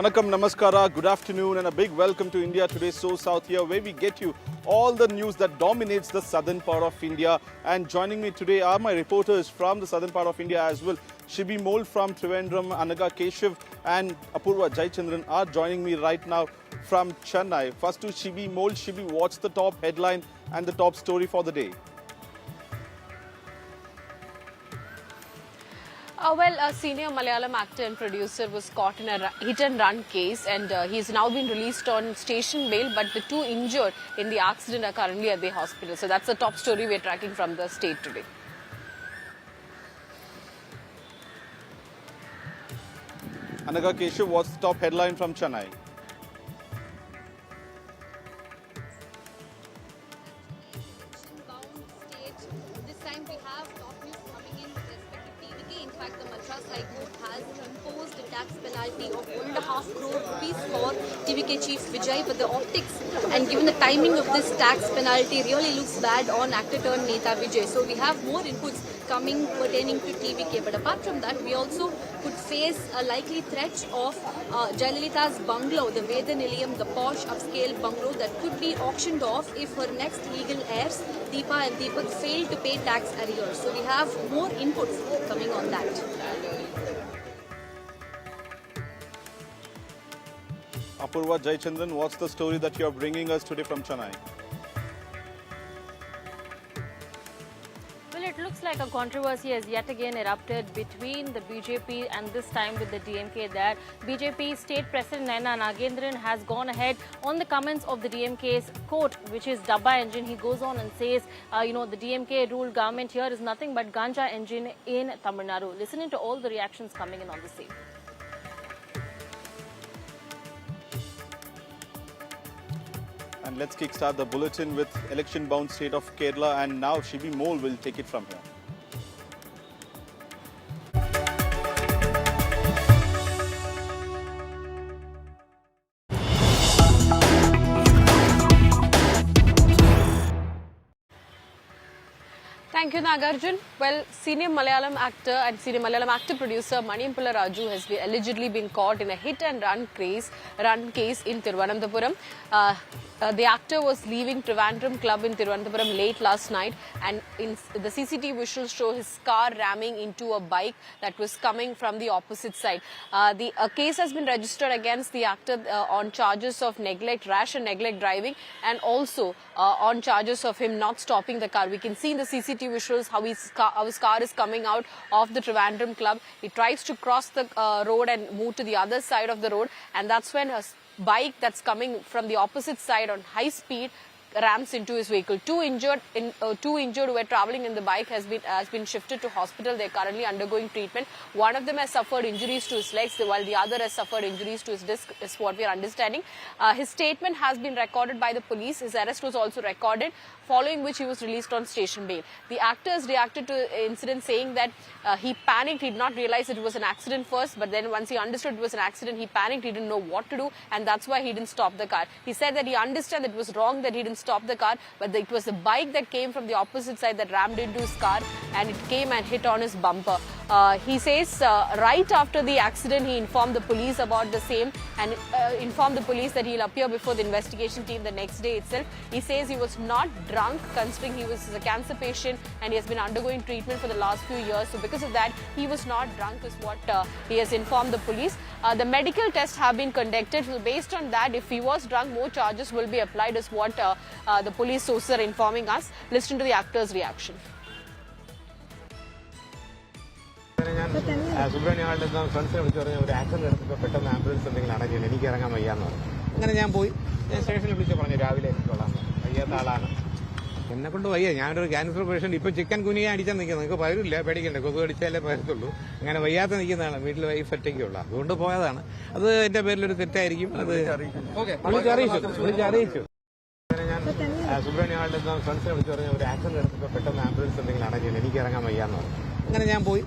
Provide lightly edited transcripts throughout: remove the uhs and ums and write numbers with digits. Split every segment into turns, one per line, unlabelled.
Vanakkam, Namaskara, good afternoon and a big welcome to India Today So South here, where we get you all the news that dominates the southern part of India. And joining me today are my reporters from the southern part of India as well. Shibi Mole from Trivandrum, Anaga Keshav and Apurva Jayachandran are joining me right now from Chennai. First to Shibi Mole. Shibi, what's the top headline and the top story for the day?
A senior Malayalam actor and producer was caught in a hit-and-run case, and he's now been released on station bail, but the two injured in the accident are currently at the hospital. So that's the top story we're tracking from the state today.
Anaga Keshav, what's the top headline from Chennai?
This time we have top news coming in with respect to TVK. In fact, the Madras High Court has imposed a tax penalty of 1.5 crore rupees for TVK chief Vijay. But the optics and given the timing of this tax penalty really looks bad on actor turned Neta Vijay. So we have more inputs coming pertaining to TVK. But apart from that, we also could face a likely threat of Jayalalitha's bungalow, the Veda, Nilayam, the posh upscale bungalow that could be auctioned off if her next legal heirs, Deepa and Deepak, fail to pay tax arrears. So we have more inputs coming on that.
Apurva Jayachandran, what's the story that you are bringing us today from Chennai?
Well, it looks like a controversy has yet again erupted between the BJP and this time with the DMK there. BJP State President Naina Nagendran has gone ahead on the comments of the DMK's court, which is Ganja Engine. He goes on and says, the DMK ruled government here is nothing but Ganja Engine in Tamil Nadu. Listening to all the reactions coming in on the same.
And let's kickstart the bulletin with election-bound state of Kerala, and now Shibi Mole will take it from here.
Thank you, Nagarjun. Well, senior Malayalam actor and senior Malayalam actor producer Maniyam Pillai Raju has allegedly been caught in a hit-and-run case in Thiruvananthapuram. The actor was leaving Trivandrum club in Thiruvananthapuram late last night, and in the CCTV visuals show his car ramming into a bike that was coming from the opposite side. The case has been registered against the actor on charges of rash and neglect driving, and also on charges of him not stopping the car. We can see in the CCTV visuals how his car is coming out of the Trivandrum club. He tries to cross the road and move to the other side of the road, and that's when a bike that's coming from the opposite side on high speed rams into his vehicle. Two injured who were traveling in the bike has been shifted to hospital. They're currently undergoing treatment. One of them has suffered injuries to his legs, while the other has suffered injuries to his disc, is what we are understanding. His statement has been recorded by the police. His arrest was also recorded, following which he was released on station bail. The actors reacted to the incident saying that he panicked. He did not realize it was an accident first, but then once he understood it was an accident, he panicked. He didn't know what to do, and that's why he didn't stop the car. He said that he understood that it was wrong that he didn't stop the car, but it was the bike that came from the opposite side that rammed into his car, and it came and hit on his bumper. He says right after the accident, he informed the police about the same and informed the police that he'll appear before the investigation team the next day itself. He says he was not drunk, considering he was a cancer patient and he has been undergoing treatment for the last few years. So because of that, he was not drunk is what he has informed the police. The medical tests have been conducted. So based on that, if he was drunk, more charges will be applied is what the police sources are informing us. Listen to the actor's reaction.
എന്നെ കൊണ്ട് വയ്യ, ഞാനൊരു cancer patient. ഇപ്പൊ chicken കുനിയെ അടിച്ചാൽ നിൽക്കുന്നത് നിങ്ങൾക്ക് പകരില്ല, പേടിക്കണ്ട, കൊതു അടിച്ചാലേ പരത്തുള്ളൂ. അങ്ങനെ വയ്യാത്ത നിൽക്കുന്നതാണ്, വീട്ടിൽ വൈഫ് ഒറ്റയ്ക്കുള്ള, അതുകൊണ്ട് പോയതാണ്. അത് എന്റെ പേരിലൊരു തെറ്റായിരിക്കും. അത് വിളിച്ചറിയിച്ചു. ഞാൻ സുബ്രഹ്മണ്യ ഹാളിൽ ഫ്രണ്ട്സിനെ വിളിച്ചു പറഞ്ഞു ഒരു ആക്സിഡന്റ് എടുത്തപ്പോൾ പെട്ടെന്ന് ആംബുലൻസ് എന്തെങ്കിലും അടങ്ങില്ല, എനിക്ക് ഇറങ്ങാൻ വയ്യാന്ന് പറഞ്ഞു. അങ്ങനെ ഞാൻ പോയി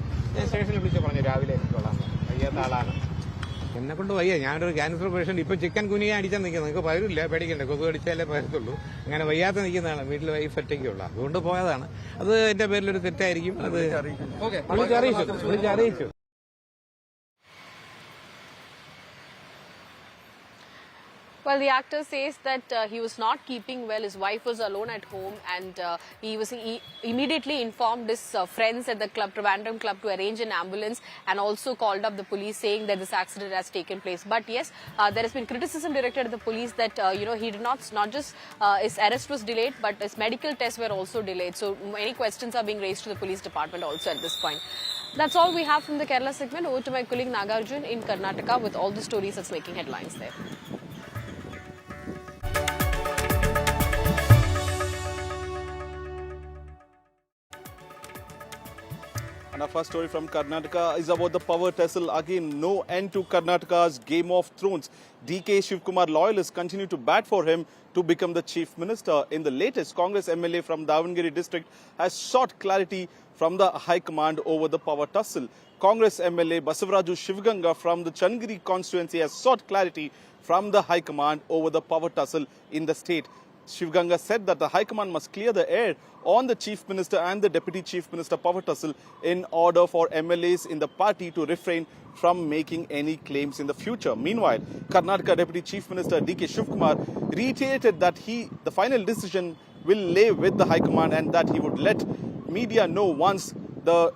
സ്റ്റേഷനിൽ വിളിച്ച് പറഞ്ഞു രാവിലെ എത്തിക്കോളാം, വയ്യാത്ത ആളാണ്. എന്നെ കൊണ്ട് വയ്യ, ഞാനൊരു ക്യാൻസർ പേഷ്യന്റ്. ഇപ്പൊ ചിക്കൻ കുനിയെ അടിച്ചാൽ നിൽക്കുന്നത് നിങ്ങൾക്ക് പകരില്ല, പേടിക്കണ്ട, കൊതു അടിച്ചാലേ പരത്തുള്ളൂ. അങ്ങനെ വയ്യാത്ത നിൽക്കുന്നതാണ്, വീട്ടിൽ വൈഫ് ഒറ്റയ്ക്കുള്ള, അതുകൊണ്ട് പോയതാണ്. അത് എന്റെ പേരിലൊരു തെറ്റായിരിക്കും. അത് വിളിച്ചറിയിച്ചു.
Well, the actor says that he was not keeping well. His wife was alone at home, and he immediately informed his friends at the club, Trivandrum club, to arrange an ambulance, and also called up the police saying that this accident has taken place. But yes, there has been criticism directed at the police that he did not just his arrest was delayed, but his medical tests were also delayed. So many questions are being raised to the police department also at this point. That's all we have from the Kerala segment. Over to my colleague Nagarjun in Karnataka with all the stories that's making headlines there.
And our first story from Karnataka is about the power tussle. Again, no end to Karnataka's Game of Thrones. DK Shivkumar loyalists continue to bat for him to become the chief minister. In the latest, Congress MLA from Davangere district has sought clarity from the High Command over the power tussle. Congress MLA Basavaraju Shivganga from the Changiri constituency has sought clarity from the High Command over the power tussle in the state. Shivganga said that the High Command must clear the air on the Chief Minister and the Deputy Chief Minister power tussle in order for MLAs in the party to refrain from making any claims in the future. Meanwhile, Karnataka Deputy Chief Minister DK Shivkumar reiterated that the final decision will lay with the High Command and that he would let media know once the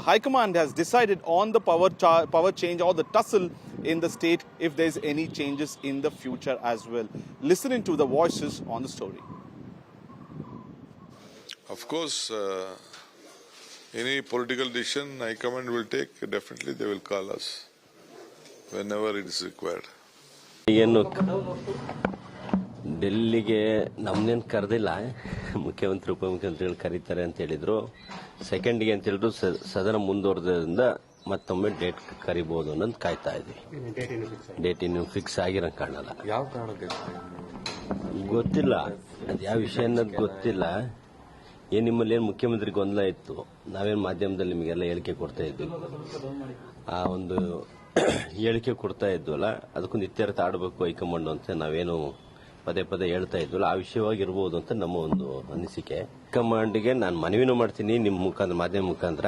High Command has decided on the power change or the tussle in the state if there is any changes in the future as well. Listening to the voices on the story.
Of course, any political decision High Command will take, definitely they will call us whenever it is required.
ಡೆಲ್ಲಿಗೆ ನಮ್ಮನ್ನೇನು ಕರೆದಿಲ್ಲ, ಮುಖ್ಯಮಂತ್ರಿ ಉಪಮುಖ್ಯಮಂತ್ರಿಗಳು ಕರೀತಾರೆ ಅಂತ ಹೇಳಿದ್ರು. ಸೆಕೆಂಡ್ಗೆ ಅಂತ ಹೇಳಿದ್ರು, ಸದನ ಮುಂದುವರೆದ್ರಿಂದ ಮತ್ತೊಮ್ಮೆ ಡೇಟ್ ಕರಿಬಹುದು ಅನ್ನೋದು ಕಾಯ್ತಾ ಇದ್ವಿ. ಡೇಟ್ ಇನ್ನು ಫಿಕ್ಸ್ ಆಗಿರೋ ಕಾಣಲ್ಲ. ಯಾವ ಕಾರಣಕ್ಕೆ ಗೊತ್ತಿಲ್ಲ, ಅದು ಯಾವ ವಿಷಯ ಅನ್ನೋದು ಗೊತ್ತಿಲ್ಲ. ನಿಮ್ಮಲ್ಲಿ ಏನು ಮುಖ್ಯಮಂತ್ರಿ ಗೊಂದಲ ಇತ್ತು, ನಾವೇನು ಮಾಧ್ಯಮದಲ್ಲಿ ನಿಮಗೆಲ್ಲ ಹೇಳಿಕೆ ಕೊಡ್ತಾ ಇದ್ವಿ. ಆ ಒಂದು ಹೇಳಿಕೆ ಕೊಡ್ತಾ ಇದ್ವಲ್ಲ, ಅದಕ್ಕೊಂದು ಇತ್ಯರ್ಥ ಆಡಬೇಕು ಹೈಕಮಾಂಡ್ ಅಂತ ನಾವೇನು ಪದೇ ಪದೇ ಹೇಳ್ತಾ ಇದ್ವಲ್ಲ, ಆ ವಿಷಯವಾಗಿರ್ಬೋದು ಅಂತ ನಮ್ಮ ಒಂದು ಅನಿಸಿಕೆ. ಹೈಕಮಾಂಡ್ಗೆ ನಾನು ಮನವಿನೂ ಮಾಡ್ತೀನಿ ನಿಮ್ಮ ಮುಖಾಂತರ, ಮಾಧ್ಯಮ ಮುಖಾಂತರ,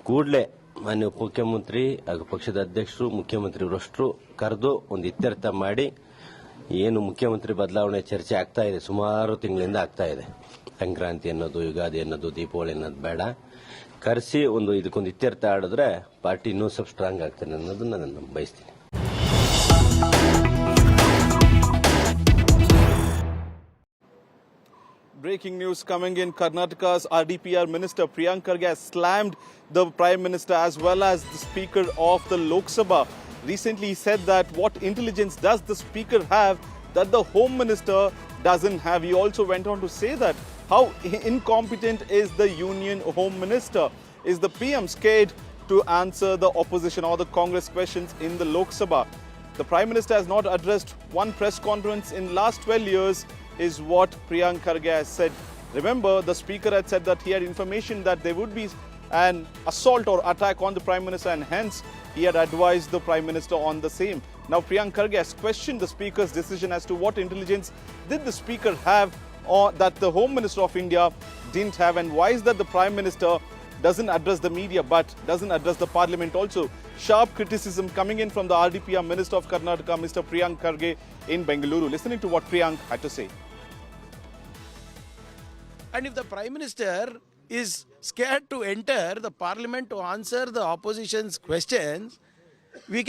ಕೂಡಲೇ ಮಾನ್ಯ ಉಪಮುಖ್ಯಮಂತ್ರಿ ಹಾಗೂ ಪಕ್ಷದ ಅಧ್ಯಕ್ಷರು, ಮುಖ್ಯಮಂತ್ರಿ ಅವರಷ್ಟು ಕರೆದು ಒಂದು ಇತ್ಯರ್ಥ ಮಾಡಿ, ಏನು ಮುಖ್ಯಮಂತ್ರಿ ಬದಲಾವಣೆ ಚರ್ಚೆ ಆಗ್ತಾ ಇದೆ, ಸುಮಾರು ತಿಂಗಳಿಂದ ಆಗ್ತಾ ಇದೆ. ಸಂಕ್ರಾಂತಿ ಅನ್ನೋದು, ಯುಗಾದಿ ಅನ್ನೋದು, ದೀಪಾವಳಿ ಅನ್ನೋದು ಬೇಡ, ಕರೆಸಿ ಇದಕ್ಕೊಂದು ಇತ್ಯರ್ಥ ಆಡಿದ್ರೆ ಪಾರ್ಟಿ ಇನ್ನೂ ಸ್ವಲ್ಪ ಸ್ಟ್ರಾಂಗ್ ಆಗ್ತಾನೆ ಅನ್ನೋದನ್ನ ನಾನು ಬಯಸ್ತೀನಿ.
Breaking news coming in. Karnataka's RDPR Minister Priyank Kharge has slammed the Prime Minister as well as the Speaker of the Lok Sabha. Recently he said that what intelligence does the Speaker have that the Home Minister doesn't have. He also went on to say that how incompetent is the Union Home Minister. Is the PM scared to answer the opposition or the Congress questions in the Lok Sabha? The Prime Minister has not addressed one press conference in last 12 years is what Priyank Kharge has said. Remember, the Speaker had said that he had information that there would be an assault or attack on the Prime Minister and hence he had advised the Prime Minister on the same. Now Priyank Kharge has questioned the Speaker's decision as to what intelligence did the Speaker have or that the Home Minister of India didn't have, and why is that the Prime Minister doesn't address the media but doesn't address the Parliament also. Sharp criticism coming in from the RDPR Minister of Karnataka, Mr. Priyank Kharge in Bengaluru. Listening to what Priyank had to say.
And if the Prime Minister is scared to enter the Parliament to answer the opposition's questions, we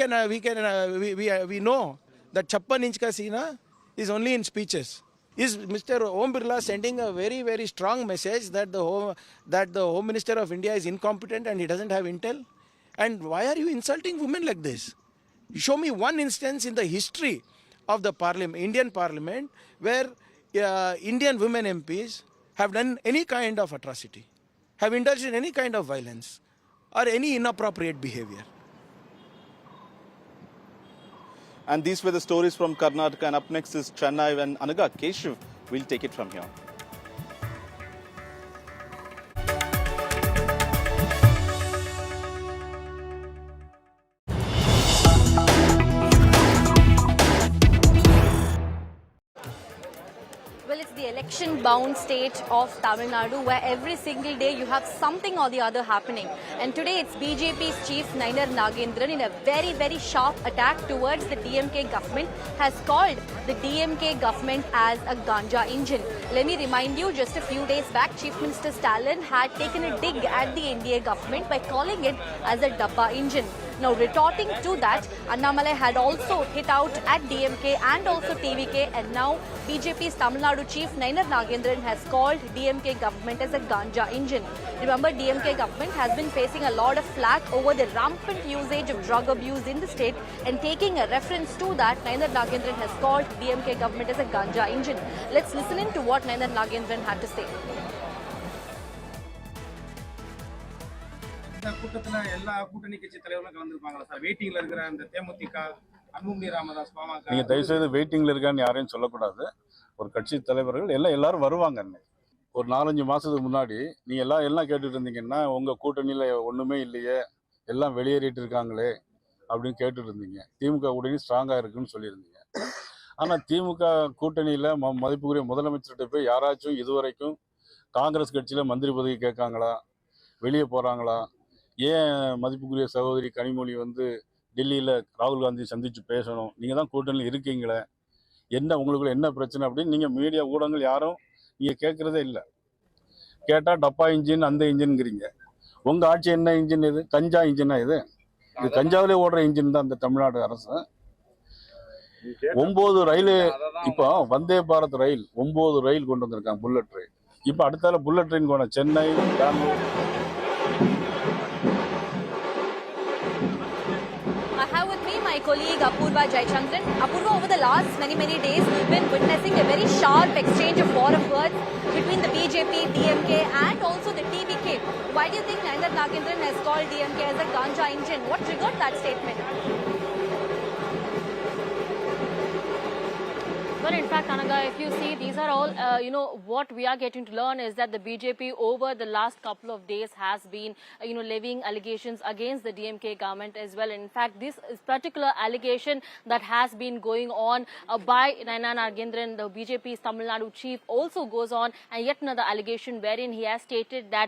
know that Chappan inch ka Sina is only in speeches. Is Mr. Om Birla sending a very, very strong message that the Home Minister of India is incompetent and he doesn't have intel? And why are you insulting women like this? Show me one instance in the history of the Indian Parliament where Indian women MPs have done any kind of atrocity, have indulged in any kind of violence or any inappropriate behavior.
And these were the stories from Karnataka, and up next is Chennai and Anaga Keshav will take it from here.
Well, it's the election-bound state of Tamil Nadu, where every single day you have something or the other happening. And today it's BJP's chief Nagendran, in a very, very sharp attack towards the DMK government, has called the DMK government as a Ganja Engine. Let me remind you, just a few days back, Chief Minister Stalin had taken a dig at the NDA government by calling it as a Dabba engine. Now, retorting to that, Annamalai had also hit out at DMK and also TVK, and now BJP's Tamil Nadu chief Nagendran has called DMK government as a Ganja engine. Remember, DMK government has been facing a lot of flack over the rampant usage of drug abuse in the state, and taking a reference to that, Nagendran has called DMK government as a Ganja engine. Let's listen in to what Nagendran had to say.
இந்த கூட்டத்துல எல்லா கூட்டணி கட்சி தலைவர்களும் கலந்துருப்பாங்களா sir? வெயிட்டிங்ல இருக்கிற அந்த தேமுதிக, அன்புமணி ராமதாஸ், பாமக.
நீங்க தயவு செய்து வெயிட்டிங்ல இருக்கான்னு யாரையும் சொல்லக்கூடாது. ஒரு கட்சி தலைவர்கள் எல்லாரும் வருவாங்க. ஒரு 4-5 மாசத்துக்கு முன்னாடி நீங்க எல்லாம் கேட்டுட்டு இருந்தீங்கன்னா, உங்க கூட்டணியில ஒண்ணுமே இல்லையே, எல்லாம் வெளியேறிட்டு இருக்காங்களே அப்படின்னு கேட்டுட்டு இருந்தீங்க. திமுக கூட்டணி ஸ்ட்ராங்கா இருக்குன்னு சொல்லியிருந்தீங்க. ஆனா திமுக கூட்டணியில மதிப்புக்குரிய முதலமைச்சர்கிட்ட போய் யாராச்சும் இதுவரைக்கும் காங்கிரஸ் கட்சியில மந்திரி பதவி கேட்காங்களா, வெளியே போறாங்களா? ஏன் மதிப்புக்குரிய சகோதரி கனிமொழி டெல்லியில் ராகுல் காந்தி சந்திச்சு பேசணும், நீங்கள் தான் கூட்டணியில் இருக்கீங்களே, என்ன உங்களுக்குள்ள என்ன பிரச்சனை அப்படின்னு நீங்கள் மீடியா ஊடகங்கள் யாரும் நீங்கள் கேட்குறதே இல்லை. கேட்டால் டப்பா இன்ஜின் அந்த இன்ஜின்ங்கிறீங்க. உங்கள் ஆட்சி என்ன இன்ஜின்? இது கஞ்சா இன்ஜினா? இது கஞ்சாவிலே ஓடுற இன்ஜின் தான் இந்த தமிழ்நாடு அரசு. 9 ரயில், இப்போ வந்தே பாரத் ரயில் 9 ரயில் கொண்டு வந்திருக்காங்க, புல்லட் ரயில். இப்போ அடுத்தால புல்லட் ட்ரெயின் போன Chennai, Bangalore.
My colleague Apurva Jayachandran. Apurva, over the last many days, we've been witnessing a very sharp exchange of war of words between the BJP, DMK and also the TVK. Why do you think Nagendran has called DMK as a Ganja engine? What triggered that statement?
Well, in fact, Anaga, if you see, these are all, what we are getting to learn is that the BJP over the last couple of days has been, levying allegations against the DMK government as well. In fact, this particular allegation that has been going on by Nagendran, the BJP's Tamil Nadu chief, also goes on, and yet another allegation wherein he has stated that,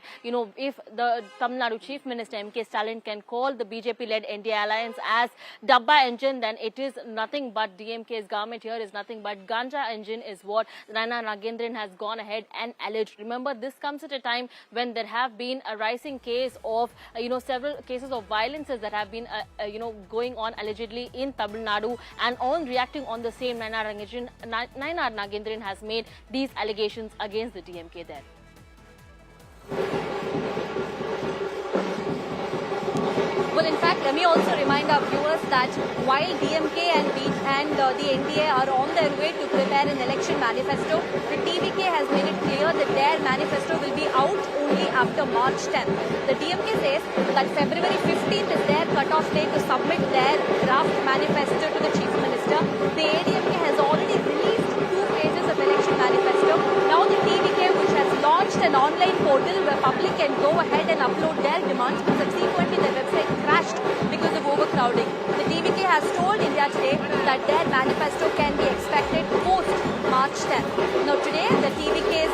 if the Tamil Nadu chief minister M.K. Stalin can call the BJP-led NDA alliance as Dabba engine, then it is nothing but DMK's government here is nothing but Ganja engine is what Nagendran has gone ahead and alleged. Remember, this comes at a time when there have been a rising case of, several cases of violences that have been, going on allegedly in Tamil Nadu, and on reacting on the same, Nagendran has made these allegations against the DMK there.
Well, in fact, let me also remind our viewers that while DMK and the NDA are on their way to prepare an election manifesto, the TVK has made it clear that their manifesto will be out only after March 10th. The DMK says that February 15th is their cut-off date to submit their draft manifesto to the Chief Minister. The ADMK has already released 2 pages of election manifesto. Now the TVK, which has launched an online portal where public can go ahead and upload their demands, but subsequently their website crashed because of overcrowding. The TVK has told India Today that their manifesto can be expected post March 10th. Now today, the TVK's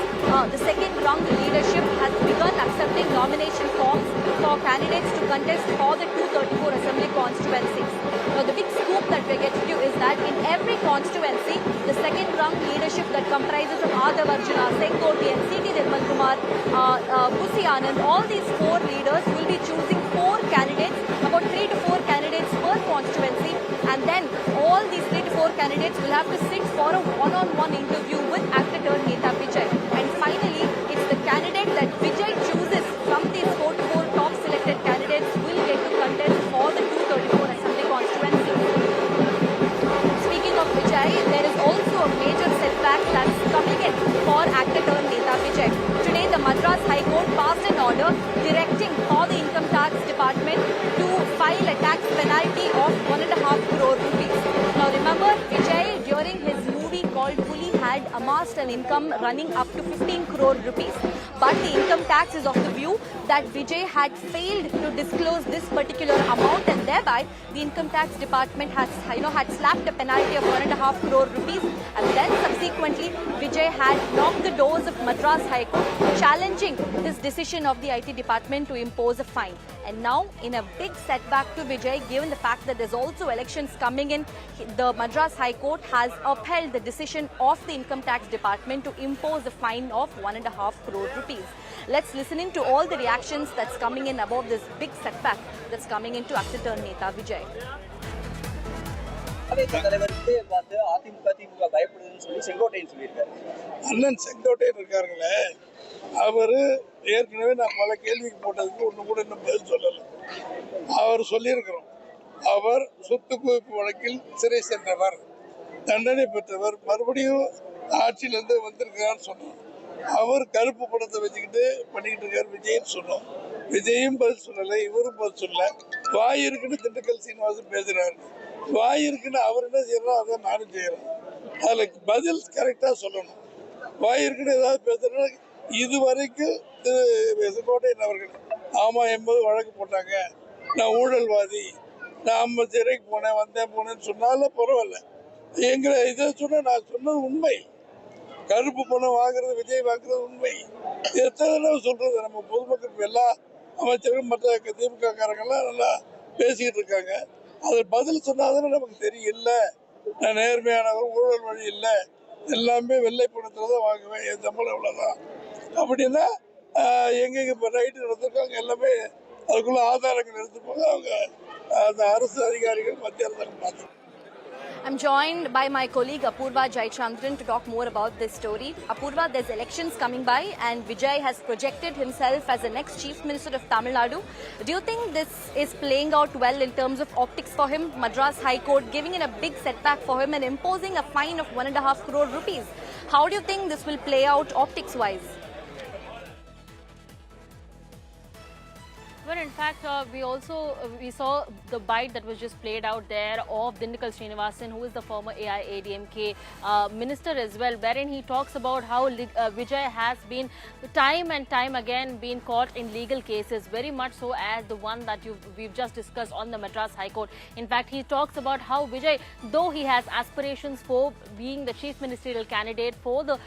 the second-rung leadership has begun accepting nomination forms for candidates to contest for the 234 assembly constituencies. Now the big scoop that we're getting to is that in every constituency, the second-rung leadership that comprises of Adav Arjuna, Senkoti and C.T. Nirmal Kumar, Busi Anand, all these 4 leaders will be choosing 4 candidates, about 3 to 4 candidates per constituency, and then all these 3 to 4 candidates will have to sit for a one-on-one interview with actor turned Neta Vijay. And finally, it's the candidate that Vijay chooses from these 4 to 4 top selected candidates will get to contest for the 234 assembly constituency. Speaking of Vijay, there is also a major setback that's coming in for actor turned Neta Vijay. Today, the Madras High Court passed an order directing for the Income Tax Department to file a tax penalty of 1.5 crore rupees. Now remember, Vijay during his movie called Puli had amassed an income running up to 15 crore rupees. But the income tax is of the view that Vijay had failed to disclose this particular amount, and thereby the income tax department had slapped a penalty of 1.5 crore rupees, and then subsequently Vijay had knocked the doors of Madras High Court, challenging this decision of the IT department to impose a fine. And now, in a big setback to Vijay, given the fact that there's also elections coming in, the Madras High Court has upheld the decision of the income tax department to impose a fine of 1.5 crore rupees. Let's listen in to all the reactions that's coming in about this big setback that's coming into Actor Neta Vijay.
அண்ணன் செங்கோட்டையன் இருக்காருங்களே, அவர் ஏற்கனவே நான் பல கேள்விக்கு போட்டதுக்கு ஒன்று கூட இன்னும் பதில் சொல்லலை. அவர் சொல்லியிருக்கிறோம், அவர் சொத்து குவிப்பு வழக்கில் சிறை சென்றவர், தண்டனை பெற்றவர், மறுபடியும் ஆட்சியிலேருந்து வந்திருக்கிறான்னு சொன்னோம். அவர் கருப்பு படத்தை வச்சுக்கிட்டு பண்ணிக்கிட்டு இருக்கார் விஜய்ன்னு சொன்னோம். விஜயும் பதில் சொல்லலை, இவரும் பதில் சொல்லலை. வாய் இருக்குன்னு திண்டுக்கல் சீனிவாசன் பேசுகிறாரு, வாய் இருக்குன்னு அவர் என்ன செய்யறோம் அதான் நானும் செய்கிறேன். அதில் பதில் கரெக்டாக சொல்லணும். வாய் இருக்குன்னு ஏதாவது பேசுறேன்னா, இது வரைக்கும் செங்கோட்டையன் அவர்கள் ஆமாம் என்பது வழக்கு போட்டாங்க, நான் ஊழல்வாதி, நான் சிறைக்கு போனேன் வந்தேன் போனேன்னு சொன்னாலும் பரவாயில்ல. எங்களை இதை சொன்ன நான் சொன்னது உண்மை. கருப்பு பணம் வாங்குறது, விஜய் வாங்குறது உண்மை. எத்தனை தடவை சொல்றது? நம்ம பொதுமக்கள் எல்லா அமைச்சர்கள் மற்ற திமுக காரங்கெல்லாம் நல்லா பேசிக்கிட்டு இருக்காங்க. அது பதில் சொன்னாதானே நமக்கு தெரியும். இல்லை நான் நேர்மையானவர், ஊழல் வழி இல்லை, எல்லாமே வெள்ளை பணத்தில் தான் வாங்குவேன், என் சம்பளம் இவ்வளோதான் அப்படின்னா எங்கெங்க இப்போ ரைட்டு நடந்திருக்காங்க எல்லாமே அதுக்குள்ள ஆதாரங்கள் எடுத்துப்பாங்க. அவங்க அந்த அரசு அதிகாரிகள் மத்திய அரசாங்கம் பார்த்து.
I'm joined by my colleague Apurva Jayachandran to talk more about this story. Apurva, there's elections coming by and Vijay has projected himself as the next Chief Minister of Tamil Nadu. Do you think this is playing out well in terms of optics for him? Madras High Court giving in a big setback for him and imposing a fine of 1.5 crore rupees. How do you think this will play out optics-wise?
Well, in fact, we saw the bite that was just played out there of Dindikal Srinivasan, who is the former AIADMK minister as well, wherein he talks about how Vijay has been time and time again been caught in legal cases, very much so as the one that we've just discussed on the Madras High Court. In fact, he talks about how Vijay, though he has aspirations for being the chief ministerial candidate for the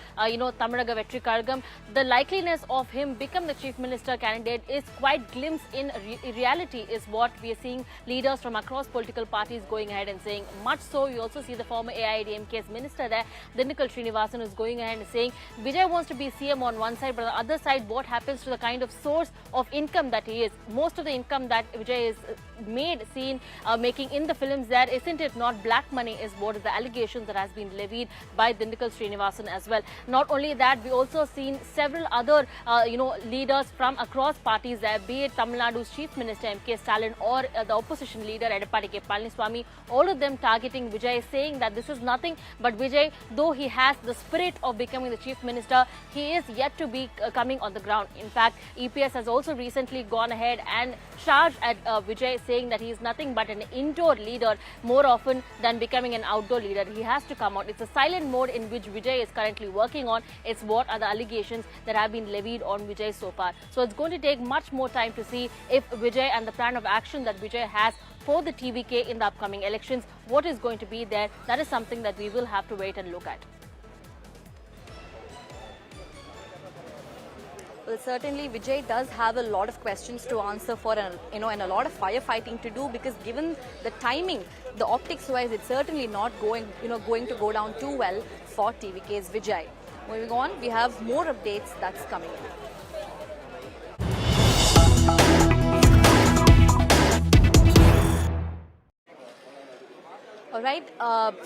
Tamil Nadu Vetri Kargam, the likeliness of him become the chief minister candidate is quite glimpsed in reality, is what we are seeing leaders from across political parties going ahead and saying. Much so, you also see the former AIADMK's minister there, Dindikal Srinivasan, is going ahead and saying Vijay wants to be CM on one side, but on the other side, what happens to the kind of source of income that he is? Most of the income that Vijay is making in the films there, isn't it not black money, is what is the allegations that has been levied by Dindikal Srinivasan as well. Not only that, we also seen several other leaders from across parties there, be it Tamil Nadu's Chief Minister M.K. Stalin or the opposition leader Edappadi K. Palaniswamy, all of them targeting Vijay, saying that this is nothing but Vijay, though he has the spirit of becoming the Chief Minister, he is yet to be coming on the ground. In fact, EPS has also recently gone ahead and charged at Vijay, saying that he is nothing but an indoor leader more often than becoming an outdoor leader. He has to come out. It's a silent mode in which Vijay is currently working on. It's what are the allegations that have been levied on Vijay so far. So it's going to take much more time to see if Vijay and the plan of action that Vijay has for the TVK in the upcoming elections, what is going to be there. That is something that we will have to wait and look at.
Well, certainly Vijay does have a lot of questions to answer for, and a lot of firefighting to do, because given the timing, the optics-wise, it's certainly not going to go down too well for TVK's Vijay. Moving on, we have more updates that's coming in. All right,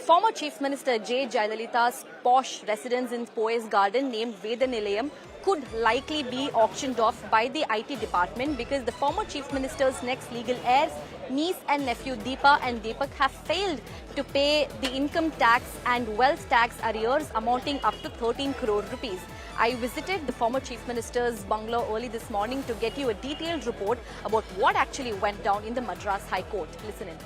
former Chief Minister Jayalalitha's posh residence in Poise Garden named Veda Nilayam could likely be auctioned off by the IT department, because the former Chief Minister's next legal heirs, niece and nephew Deepa and Deepak, have failed to pay the income tax and wealth tax arrears amounting up to 13 crore rupees. I visited the former Chief Minister's bungalow early this morning to get you a detailed report about what actually went down in the Madras High Court. Listen in.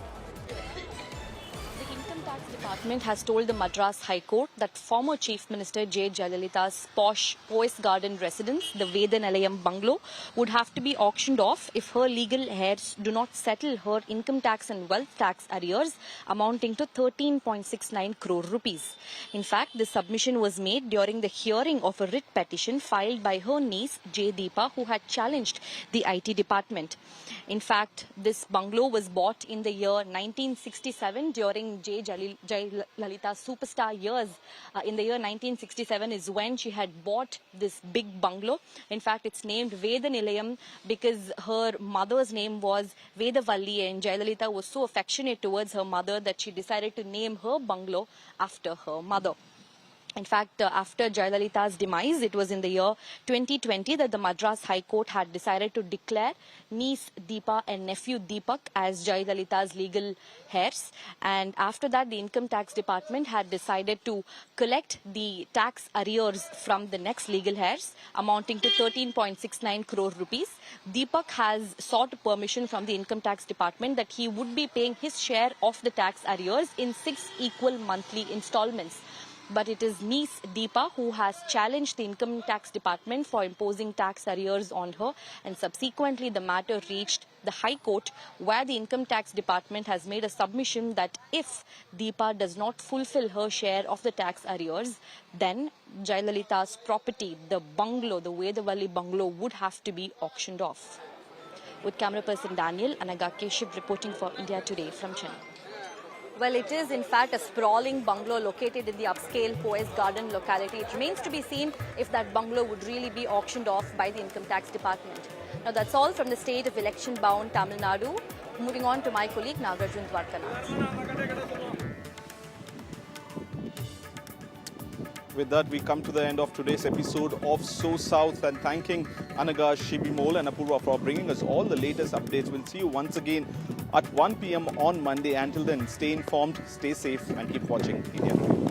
The income tax
Department has told the Madras High Court that former Chief Minister Jayalalitha's posh Poise Garden residence, the Veda Nilayam Bungalow, would have to be auctioned off if her legal heirs do not settle her income tax and wealth tax arrears amounting to 13.69 crore rupees. In fact, this submission was made during the hearing of a writ petition filed by her niece Deepa, who had challenged the IT department. In fact, this bungalow was bought in the year 1967 during Jayalalitha's superstar years. In the year 1967 is when she had bought this big bungalow. In fact, it's named Veda Nilayam because her mother's name was Vedavalli, and Jayalalitha was so affectionate towards her mother that she decided to name her bungalow after her mother. In fact, after Jayalalitha's demise, it was in the year 2020 that the Madras High Court had decided to declare niece Deepa and nephew Deepak as Jayalalitha's legal heirs. And after that, the Income Tax Department had decided to collect the tax arrears from the next legal heirs, amounting to 13.69 crore rupees. Deepak has sought permission from the Income Tax Department that he would be paying his share of the tax arrears in 6 equal monthly installments. But it is niece Deepa who has challenged the Income Tax Department for imposing tax arrears on her, and subsequently the matter reached the High Court, where the Income Tax Department has made a submission that if Deepa does not fulfill her share of the tax arrears, then Jayalalitha's property, the bungalow, the Vedavalli bungalow, would have to be auctioned off. With camera person Daniel, Anaga Keship reporting for India Today from Chennai.
Well, it is in fact a sprawling bungalow located in the upscale Poise Garden locality. It remains to be seen if that bungalow would really be auctioned off by the Income Tax Department. Now, that's all from the state of election-bound Tamil Nadu. Moving on to my colleague Nagarjun Dwarkanath.
With that, we come to the end of today's episode of So South, and thanking Anaga, Shibimol and Apurva for bringing us all the latest updates. We'll see you once again at 1 p.m. on Monday. Until then, stay informed, stay safe and keep watching India.